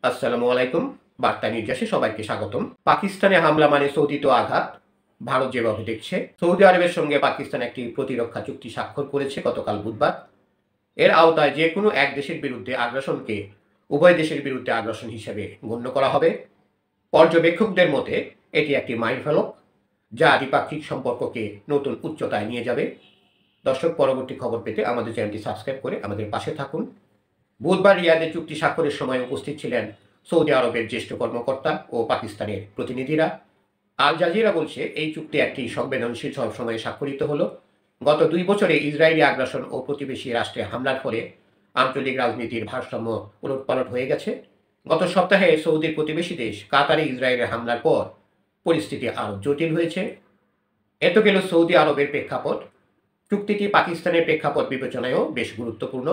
আসসালামু আলাইকুম। বার্তা নির্যাসে সবাইকে স্বাগতম। পাকিস্তানে হামলা মানে সৌদিত আঘাত, ভারত যেভাবে দেখছে। সৌদি আরবের সঙ্গে পাকিস্তান একটি প্রতিরক্ষা চুক্তি স্বাক্ষর করেছে গতকাল বুধবার। এর আওতায় যে কোনো এক দেশের বিরুদ্ধে আগ্রাসনকে উভয় দেশের বিরুদ্ধে আগ্রাসন হিসেবে গণ্য করা হবে। পর্যবেক্ষকদের মতে এটি একটি মাইলফলক, যা দ্বিপাক্ষিক সম্পর্ককে নতুন উচ্চতায় নিয়ে যাবে। দর্শক, পরবর্তী খবর পেতে আমাদের চ্যানেলটি সাবস্ক্রাইব করে আমাদের পাশে থাকুন। বুধবার রিয়াদে চুক্তি স্বাক্ষরের সময় উপস্থিত ছিলেন সৌদি আরবের জ্যেষ্ঠ কর্মকর্তা ও পাকিস্তানের প্রতিনিধিরা। আল জাজিরা বলছে এই চুক্তি একটি সংবেদনশীল সময়ে স্বাক্ষরিত হলো। গত 2 বছরে ইসরায়েলি আগ্রাসন ও প্রতিবেশী রাষ্ট্রে হামলার ফলে আঞ্চলিক রাজনীতির ভারসাম্য উলটপালট হয়ে গেছে। গত সপ্তাহে সৌদির প্রতিবেশী দেশ কাতারে ইসরায়েলের হামলার পর পরিস্থিতি আরও জটিল হয়েছে। এত গেল সৌদি আরবের প্রেক্ষাপট। চুক্তিটি পাকিস্তানের প্রেক্ষাপট বিবেচনায়ও বেশ গুরুত্বপূর্ণ।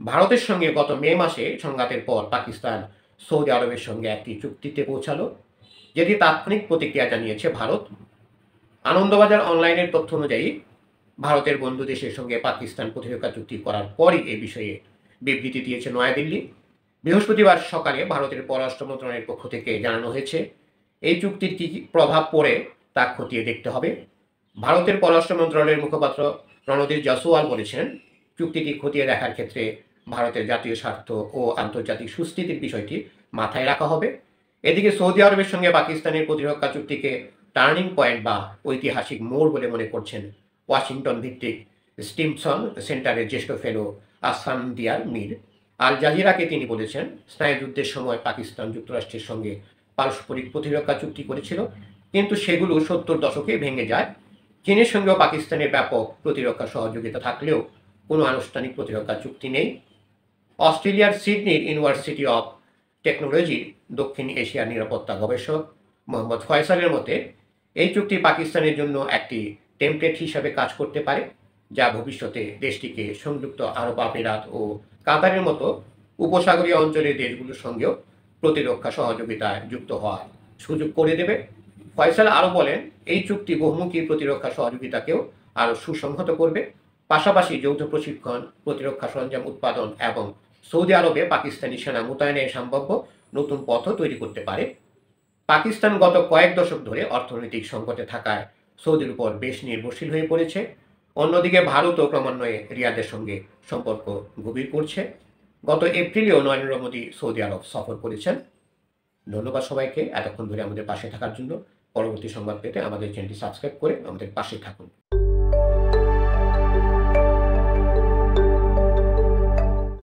ভারতের সঙ্গে গত মে মাসে সংঘাতের পর পাকিস্তান সৌদি আরবের সঙ্গে একটি চুক্তিতে পৌঁছালো, যেটি তাৎক্ষণিক প্রতিক্রিয়া জানিয়েছে ভারত। আনন্দবাজার অনলাইনের তথ্য অনুযায়ী ভারতের বন্ধু দেশের সঙ্গে পাকিস্তান প্রতিরক্ষা চুক্তি করার পরই এ বিষয়ে বিবৃতি দিয়েছে নয়াদিল্লি। বৃহস্পতিবার সকালে ভারতের পররাষ্ট্র মন্ত্রণালয়ের পক্ষ থেকে জানানো হয়েছে, এই চুক্তির কী প্রভাব পড়ে তা খতিয়ে দেখতে হবে। ভারতের পররাষ্ট্র মন্ত্রণালয়ের মুখপাত্র রণধীর জয়সওয়াল বলেছেন, চুক্তিটি খতিয়ে দেখার ক্ষেত্রে ভারতের জাতীয় স্বার্থ ও আন্তর্জাতিক সুস্থিতির বিষয়টি মাথায় রাখা হবে। এদিকে সৌদি আরবের সঙ্গে পাকিস্তানের প্রতিরক্ষা চুক্তিকে টার্নিং পয়েন্ট বা ঐতিহাসিক মোড় বলে মনে করছেন ওয়াশিংটন ভিত্তিক স্টিমসন সেন্টারের জ্যেষ্ঠ ফেলো আসান দিয়ার মীর। আল জাজিরাকে তিনি বলেছেন, স্নায়ুযুদ্ধের সময় পাকিস্তান যুক্তরাষ্ট্রের সঙ্গে পারস্পরিক প্রতিরক্ষা চুক্তি করেছিল, কিন্তু সেগুলো 70 দশকে ভেঙে যায়। চীনের সঙ্গেও পাকিস্তানের ব্যাপক প্রতিরক্ষা সহযোগিতা থাকলেও কোনো আনুষ্ঠানিক প্রতিরক্ষা চুক্তি নেই। অস্ট্রেলিয়ার সিডনির ইউনিভার্সিটি অব টেকনোলজির দক্ষিণ এশিয়ার নিরাপত্তা গবেষক মোহাম্মদ ফয়সালের মতে, এই চুক্তি পাকিস্তানের জন্য একটি টেমপ্লেট হিসাবে কাজ করতে পারে, যা ভবিষ্যতে দেশটিকে সংযুক্ত আরব আমিরাত ও কাতারের মতো উপসাগরীয় অঞ্চলের দেশগুলোর সঙ্গেও প্রতিরক্ষা সহযোগিতায় যুক্ত হওয়ার সুযোগ করে দেবে। ফয়সাল আরও বলেন, এই চুক্তি বহুমুখী প্রতিরক্ষা সহযোগিতাকেও আরও সুসংহত করবে, পাশাপাশি যৌথ প্রশিক্ষণ, প্রতিরক্ষা সরঞ্জাম উৎপাদন এবং সৌদি আরবে পাকিস্তানি সেনা মোতায়েনের সম্ভাব্য নতুন পথও তৈরি করতে পারে। পাকিস্তান গত কয়েক দশক ধরে অর্থনৈতিক সংকটে থাকায় সৌদির উপর বেশ নির্ভরশীল হয়ে পড়েছে। অন্যদিকে ভারতও ক্রমান্বয়ে রিয়াদের সঙ্গে সম্পর্ক গভীর করছে। গত এপ্রিলেও নরেন্দ্র মোদী সৌদি আরব সফর করেছেন। ধন্যবাদ সবাইকে এতক্ষণ ধরে আমাদের পাশে থাকার জন্য। পরবর্তী সংবাদ পেতে আমাদের চ্যানেলটি সাবস্ক্রাইব করে আমাদের পাশে থাকুন।